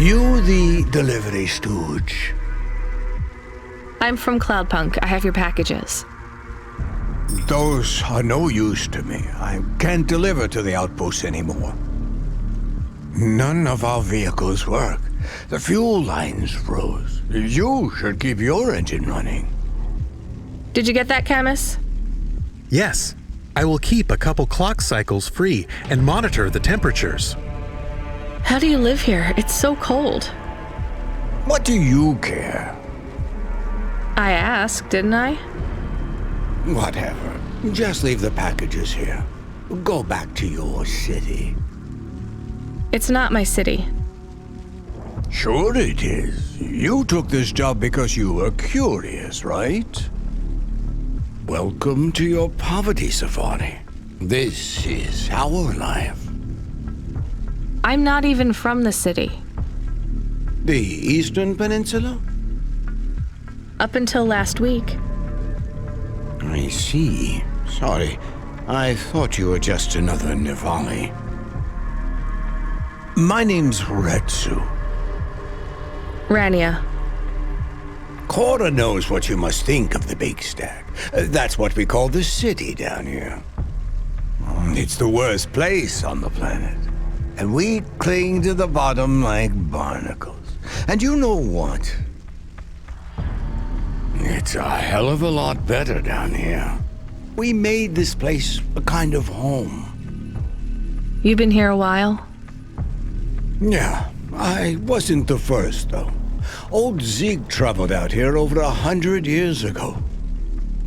You the delivery stooge? I'm from Cloudpunk. I have your packages. Those are no use to me. I can't deliver to the outpost anymore. None of our vehicles work. The fuel lines froze. You should keep your engine running. Did you get that, Camus? Yes. I will keep a couple clock cycles free and monitor the temperatures. How do you live here? It's so cold. What do you care? I asked, didn't I? Whatever. Just leave the packages here. Go back to your city. It's not my city. Sure it is. You took this job because you were curious, right? Welcome to your poverty safari. This is our life. I'm not even from the city. The Eastern Peninsula? Up until last week. I see. Sorry. I thought you were just another Nivali. My name's Retsu. Rania. Cora knows what you must think of the Big Stack. That's what we call the city down here. It's the worst place on the planet. And we cling to the bottom like barnacles. And you know what? It's a hell of a lot better down here. We made this place a kind of home. You've been here a while? Yeah, I wasn't the first, though. Old Zeke traveled out here over 100 years ago.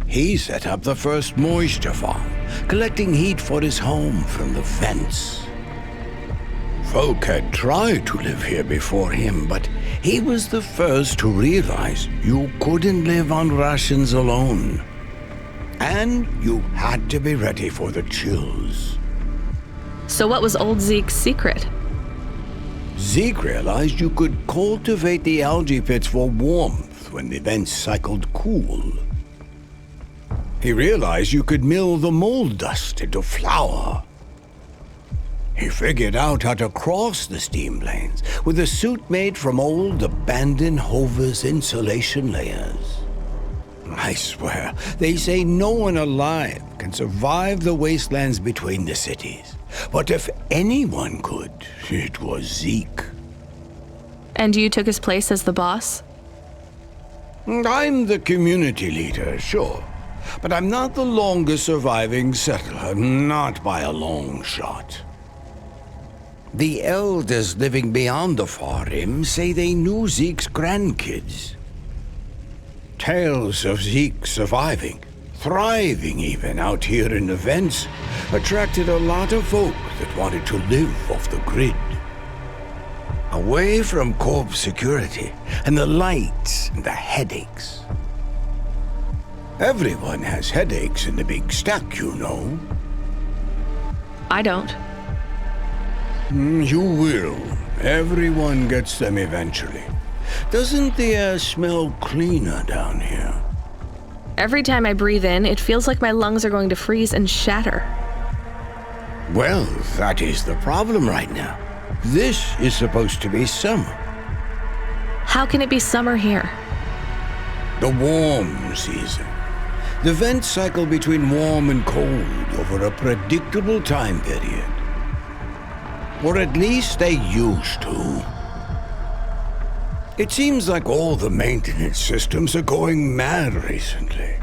He set up the first moisture farm, collecting heat for his home from the vents. Folk had tried to live here before him, but he was the first to realize you couldn't live on rations alone. And you had to be ready for the chills. So what was old Zeke's secret? Zeke realized you could cultivate the algae pits for warmth when the vents cycled cool. He realized you could mill the mold dust into flour. He figured out how to cross the steam planes with a suit made from old abandoned Hover's insulation layers. I swear, they say no one alive can survive the wastelands between the cities. But if anyone could, it was Zeke. And you took his place as the boss? I'm the community leader, sure. But I'm not the longest surviving settler, not by a long shot. The elders living beyond the far rim say they knew Zeke's grandkids. Tales of Zeke surviving, thriving even out here in the vents, attracted a lot of folk that wanted to live off the grid. Away from corp security and the lights and the headaches. Everyone has headaches in the Big Stack, you know. I don't. You will. Everyone gets them eventually. Doesn't the air smell cleaner down here? Every time I breathe in, it feels like my lungs are going to freeze and shatter. Well, that is the problem right now. This is supposed to be summer. How can it be summer here? The warm season. The vents cycle between warm and cold over a predictable time period. Or at least they used to. It seems like all the maintenance systems are going mad recently.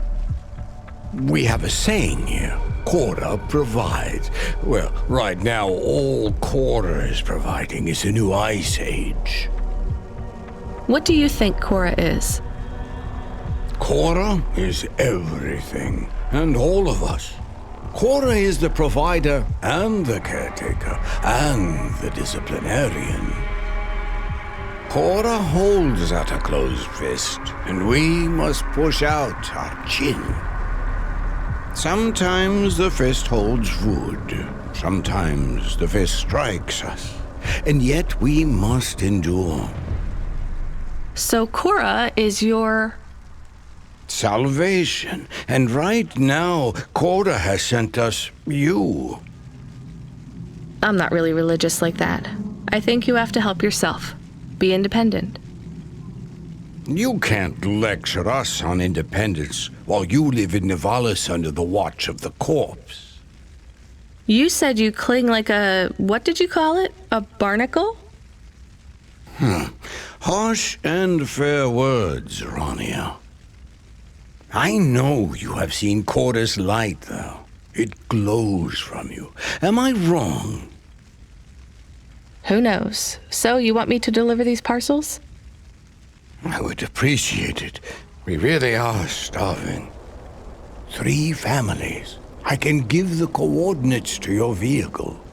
We have a saying here, Cora provides. Well, right now all Cora is providing is a new ice age. What do you think Cora is? Cora is everything, and all of us. Cora is the provider, and the caretaker, and the disciplinarian. Cora holds at a closed fist, and we must push out our chin. Sometimes the fist holds food. Sometimes the fist strikes us. And yet we must endure. So Cora is your... Salvation. And right now, Cora has sent us you. I'm not really religious like that. I think you have to help yourself. Be independent. You can't lecture us on independence while you live in Nivalis under the watch of the corpse. You said you cling like a... what did you call it? A barnacle? Harsh and fair words, Rania. I know you have seen Cora's light, though. It glows from you. Am I wrong? Who knows? So, you want me to deliver these parcels? I would appreciate it. We really are starving. 3 families. I can give the coordinates to your vehicle.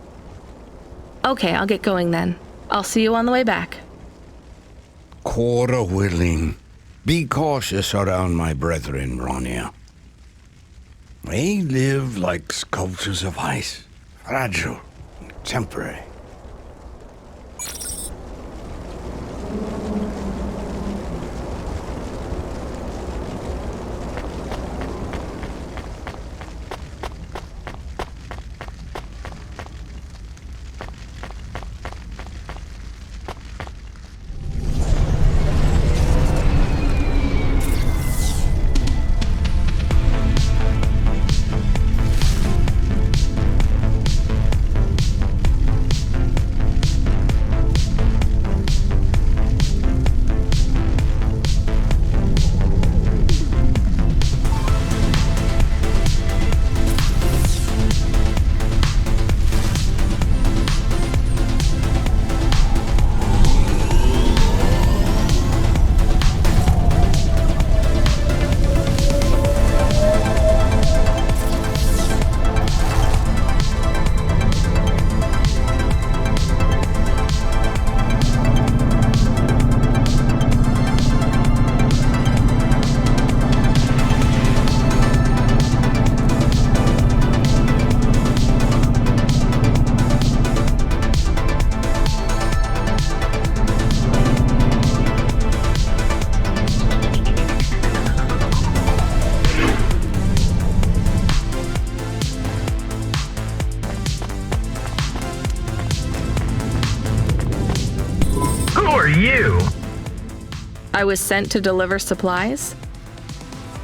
Okay, I'll get going then. I'll see you on the way back. Cora willing. Be cautious around my brethren, Rania. They live like sculptures of ice, fragile and temporary. You? I was sent to deliver supplies?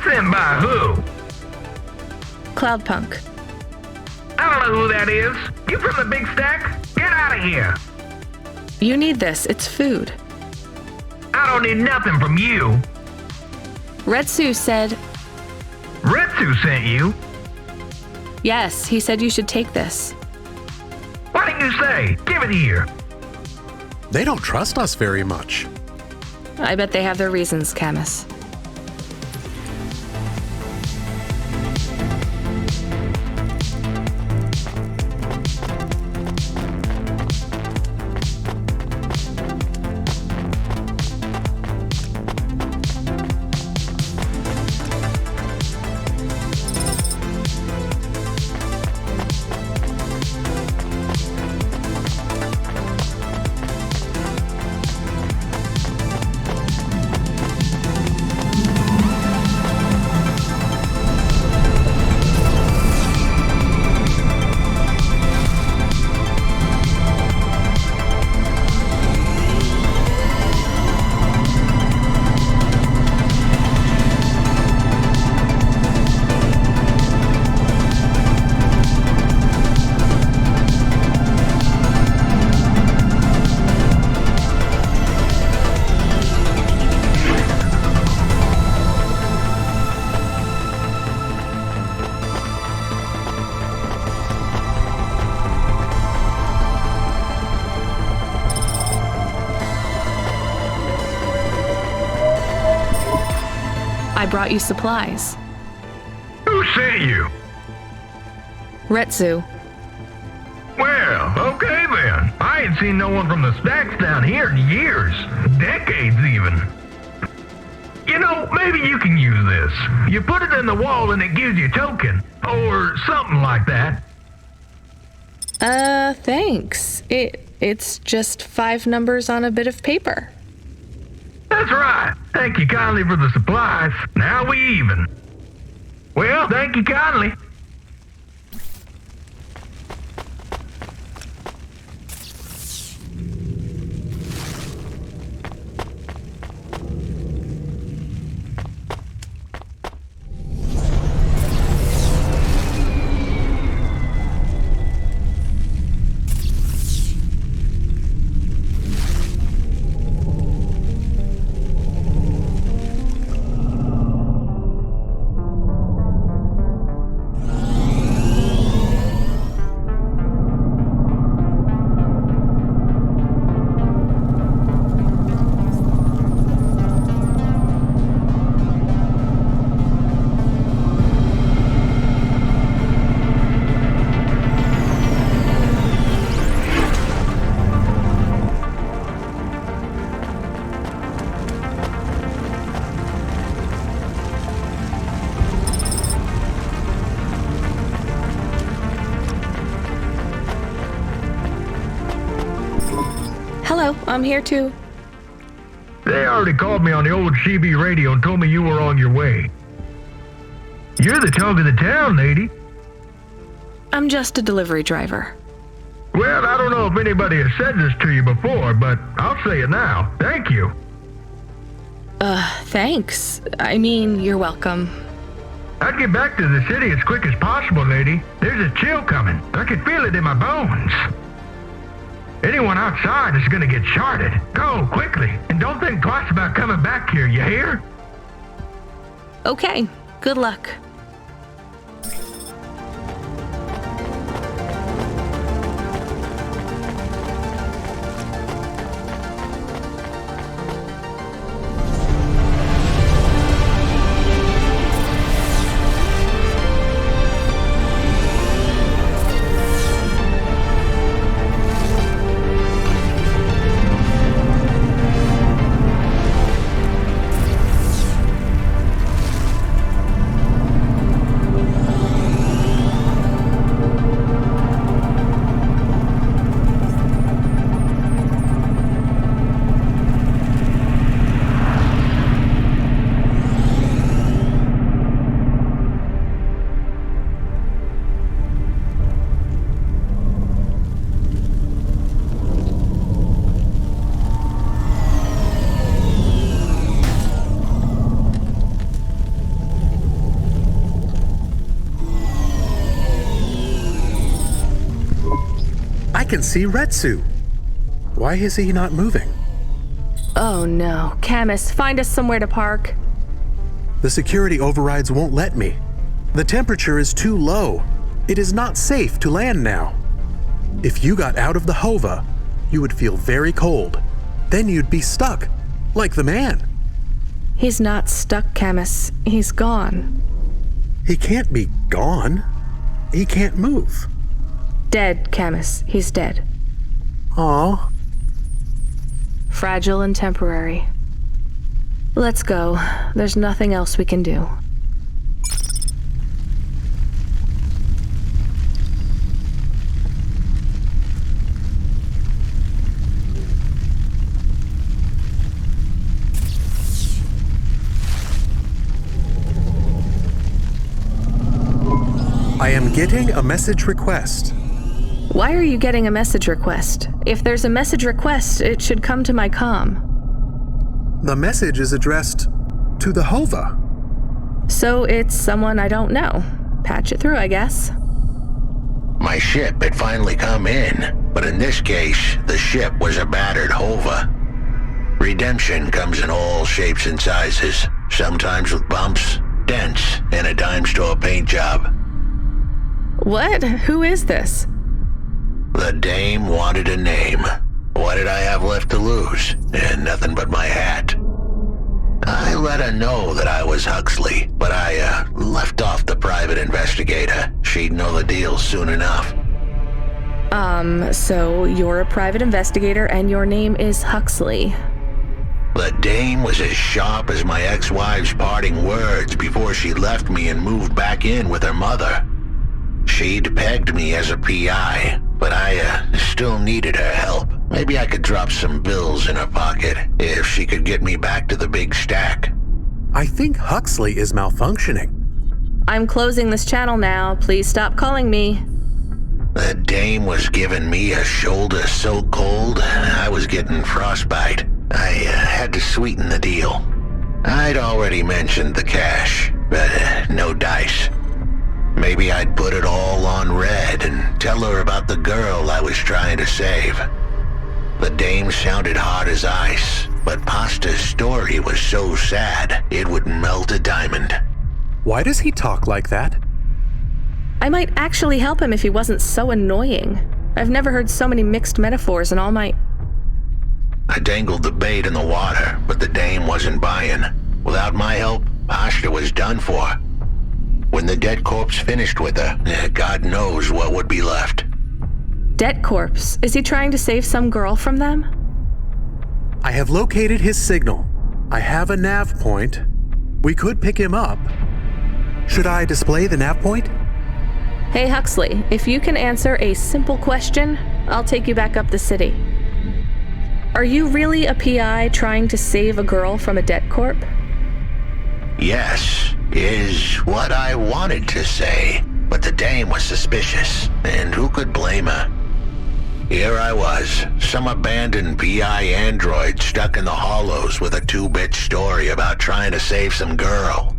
Sent by who? Cloudpunk. I don't know who that is. You from the big stack? Get out of here. You need this. It's food. I don't need nothing from you. Retsu said... Retsu sent you? Yes, he said you should take this. What did you say? Give it here. They don't trust us very much. I bet they have their reasons, Camus. I brought you supplies. Who sent you? Retsu. Well, okay then. I ain't seen no one from the stacks down here in years. Decades even. You know, maybe you can use this. You put it in the wall and it gives you a token. Or something like that. Thanks. It's just 5 numbers on a bit of paper. That's right. Thank you kindly for the supplies. Now we even. Well, thank you kindly. Hello, I'm here too. They already called me on the old CB radio and told me you were on your way. You're the talk of the town, lady. I'm just a delivery driver. Well, I don't know if anybody has said this to you before, but I'll say it now. Thank you. Thanks. I mean, you're welcome. I'd get back to the city as quick as possible, lady. There's a chill coming. I can feel it in my bones. Anyone outside is gonna get sharded. Go, quickly, and don't think twice about coming back here, you hear? Okay, good luck. I can see Retsu. Why is he not moving? Oh no, Camus, find us somewhere to park. The security overrides won't let me. The temperature is too low. It is not safe to land now. If you got out of the Hova, you would feel very cold. Then you'd be stuck, like the man. He's not stuck, Camus. He's gone. He can't be gone. He can't move. Dead, Camus. He's dead. Aw. Fragile and temporary. Let's go. There's nothing else we can do. I am getting a message request. Why are you getting a message request? If there's a message request, it should come to my comm. The message is addressed to the Hova. So it's someone I don't know. Patch it through, I guess. My ship had finally come in, but in this case, the ship was a battered Hova. Redemption comes in all shapes and sizes, sometimes with bumps, dents, and a dime store paint job. What? Who is this? The dame wanted a name. What did I have left to lose? And nothing but my hat. I let her know that I was Huxley, but I left off the private investigator. She'd know the deal soon enough. So you're a private investigator and your name is Huxley. The dame was as sharp as my ex-wife's parting words before she left me and moved back in with her mother. She'd pegged me as a PI, but I still needed her help. Maybe I could drop some bills in her pocket if she could get me back to the big stack. I think Huxley is malfunctioning. I'm closing this channel now. Please stop calling me. The dame was giving me a shoulder so cold, I was getting frostbite. I had to sweeten the deal. I'd already mentioned the cash, but no dice. Maybe I'd put it all on red and tell her about the girl I was trying to save. The dame sounded hard as ice, but Pasta's story was so sad it would melt a diamond. Why does he talk like that? I might actually help him if he wasn't so annoying. I've never heard so many mixed metaphors in all my... I dangled the bait in the water, but the dame wasn't buying. Without my help, Pasta was done for. When the dead corpse finished with her, God knows what would be left. Dead corpse? Is he trying to save some girl from them? I have located his signal. I have a nav point. We could pick him up. Should I display the nav point? Hey Huxley, if you can answer a simple question, I'll take you back up the city. Are you really a PI trying to save a girl from a dead corp? Yes, is what I wanted to say, but the dame was suspicious, and who could blame her? Here I was, some abandoned PI android stuck in the hollows with a 2-bit story about trying to save some girl.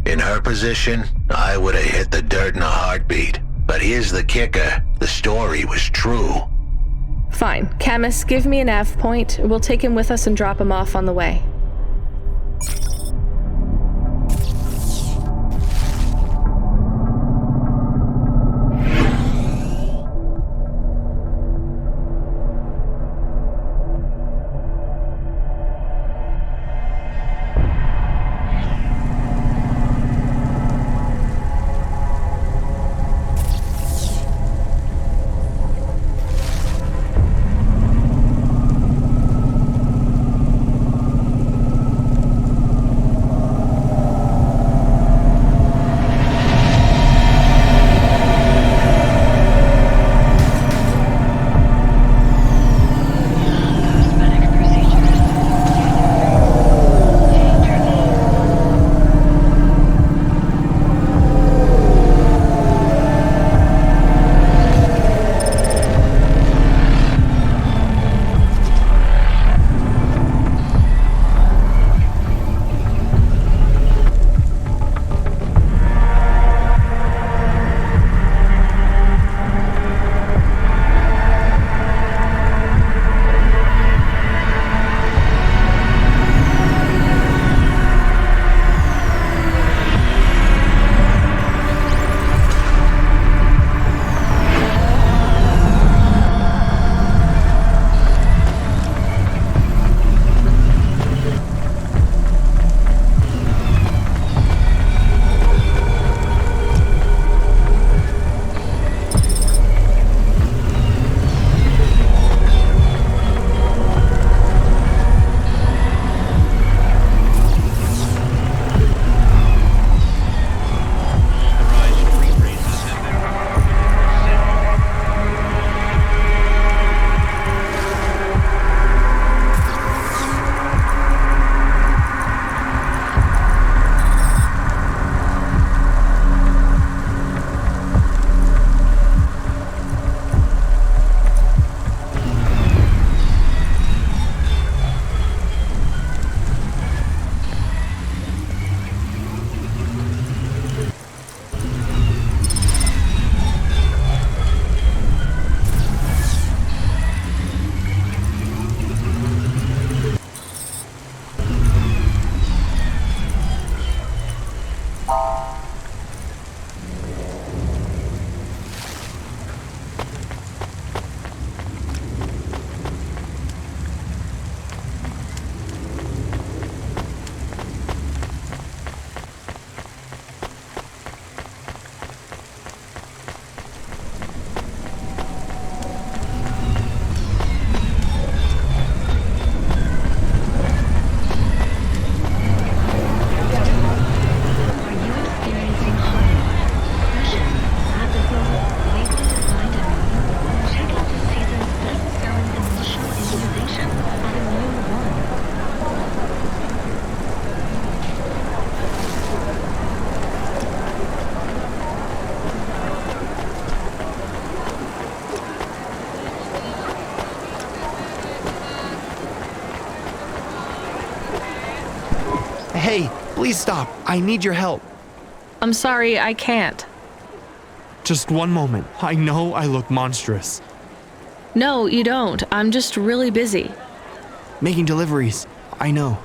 In her position, I would have hit the dirt in a heartbeat. But here's the kicker, the story was true. Fine. Camus, give me a nav point. We'll take him with us and drop him off on the way. Hey, please stop. I need your help. I'm sorry, I can't. Just one moment. I know I look monstrous. No, you don't. I'm just really busy. Making deliveries. I know.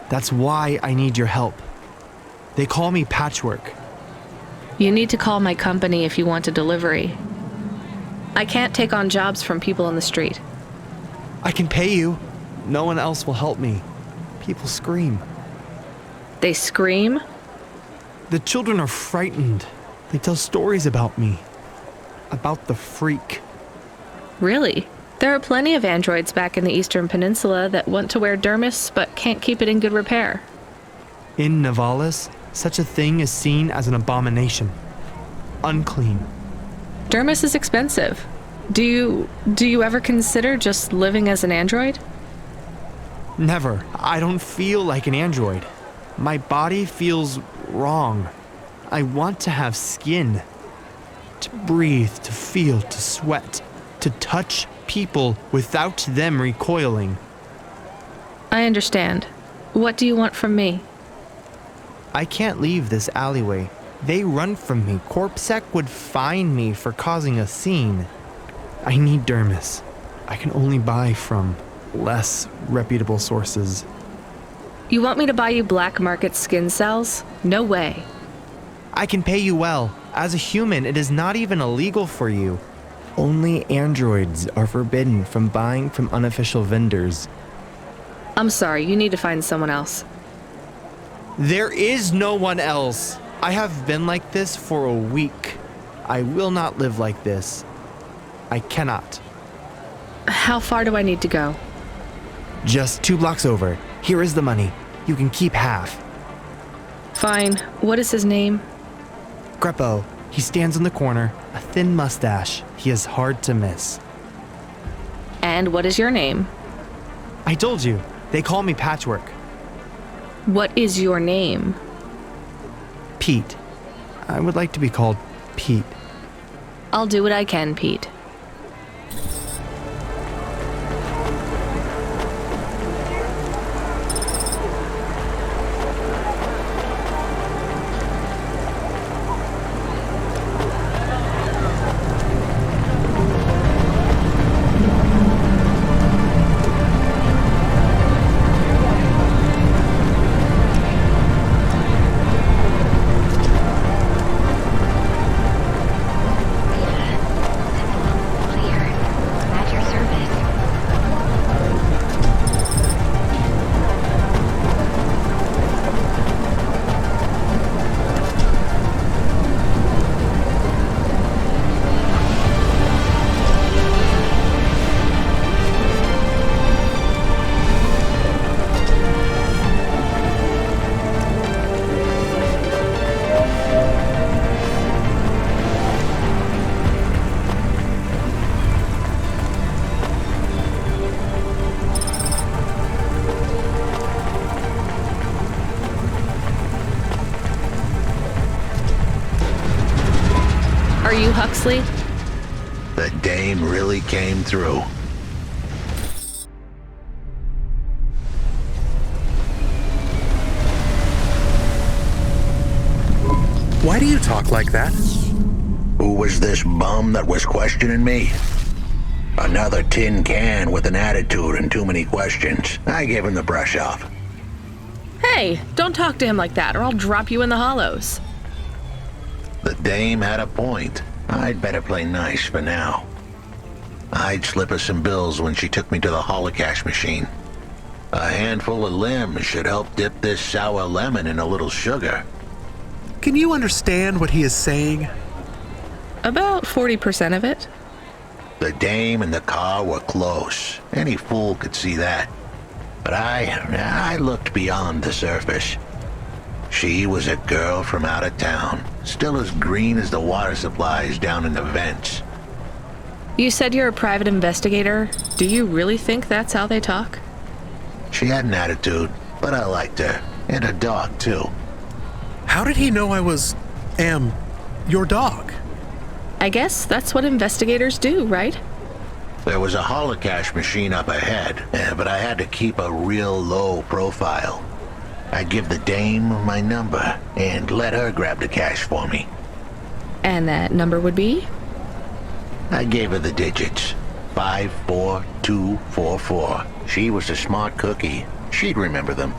That's why I need your help. They call me Patchwork. You need to call my company if you want a delivery. I can't take on jobs from people on the street. I can pay you. No one else will help me. People scream. They scream? The children are frightened. They tell stories about me. About the freak. Really? There are plenty of androids back in the Eastern Peninsula that want to wear dermis but can't keep it in good repair. In Nivalis, such a thing is seen as an abomination. Unclean. Dermis is expensive. Do you ever consider just living as an android? Never. I don't feel like an android. My body feels wrong. I want to have skin. To breathe, to feel, to sweat, to touch people without them recoiling. I understand. What do you want from me? I can't leave this alleyway. They run from me. Corpsec would fine me for causing a scene. I need dermis. I can only buy from less reputable sources. You want me to buy you black market skin cells? No way. I can pay you well. As a human, it is not even illegal for you. Only androids are forbidden from buying from unofficial vendors. I'm sorry, you need to find someone else. There is no one else. I have been like this for a week. I will not live like this. I cannot. How far do I need to go? Just 2 blocks over. Here is the money. You can keep half. Fine. What is his name? Greppo. He stands on the corner, a thin mustache. He is hard to miss. And what is your name? I told you. They call me Patchwork. What is your name? Pete. I would like to be called Pete. I'll do what I can, Pete. Are you Huxley? The dame really came through. Why do you talk like that? Who was this bum that was questioning me? Another tin can with an attitude and too many questions. I gave him the brush off. Hey, don't talk to him like that or I'll drop you in the hollows. The dame had a point. I'd better play nice for now. I'd slip her some bills when she took me to the holocaust machine. A handful of limbs should help dip this sour lemon in a little sugar. Can you understand what he is saying? About 40% of it. The dame and the car were close. Any fool could see that. But I looked beyond the surface. She was a girl from out of town, still as green as the water supplies down in the vents. You said you're a private investigator. Do you really think that's how they talk? She had an attitude, but I liked her. And her dog, too. How did he know I was, your dog? I guess that's what investigators do, right? There was a holocaust machine up ahead, but I had to keep a real low profile. I'd give the dame my number and let her grab the cash for me. And that number would be? I gave her the digits. 54244. She was a smart cookie. She'd remember them.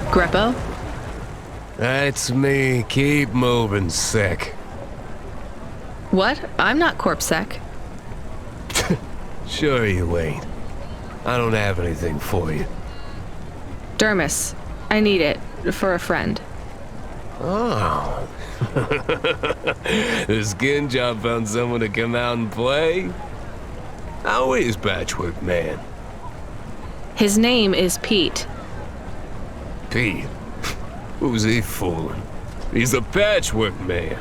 Greppo? That's me. Keep moving, Sec. What? I'm not corpsec. Sure you ain't. I don't have anything for you. Dermis. I need it. For a friend. Oh. The skin job found someone to come out and play? How is Patchwork Man? His name is Pete. Pete? Who's he fooling? He's the Patchwork Man.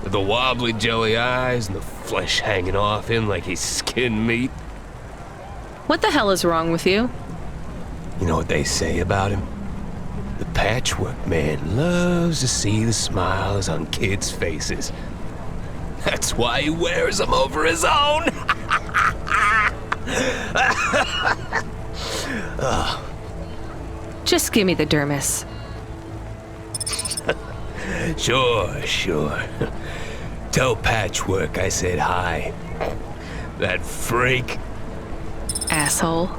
With the wobbly jelly eyes and the flesh hanging off him like he's skinned meat. What the hell is wrong with you? You know what they say about him? The Patchwork Man loves to see the smiles on kids' faces. That's why he wears them over his own. Just give me the dermis. Sure. Tell Patchwork I said hi. That freak. Asshole.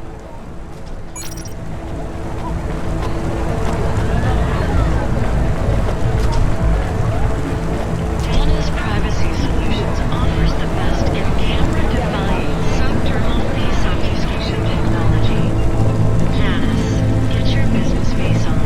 Dana's Privacy Solutions offers the best in camera-defying subdermal face obfuscation technology. Janice, get your business face on.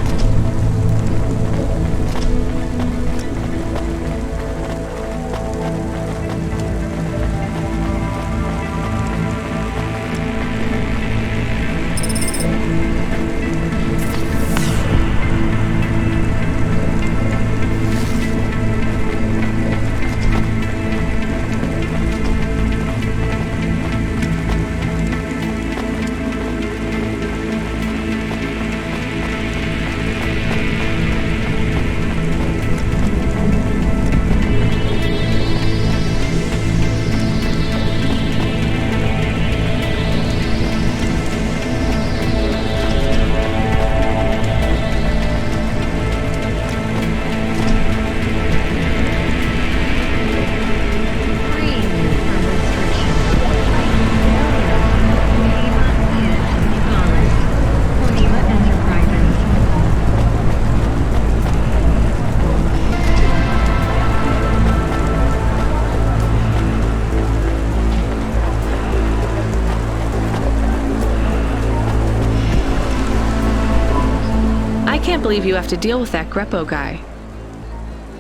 I can't believe you have to deal with that Greppo guy.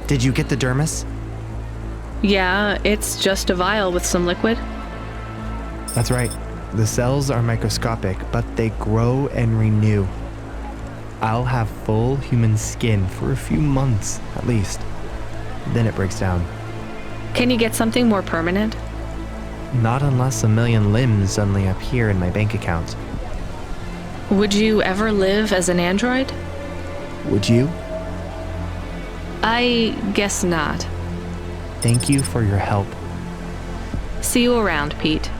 Did you get the dermis? Yeah, it's just a vial with some liquid. That's right. The cells are microscopic, but they grow and renew. I'll have full human skin for a few months, at least. Then it breaks down. Can you get something more permanent? Not unless a million limbs suddenly appear in my bank account. Would you ever live as an android? Would you? I guess not. Thank you for your help. See you around, Pete.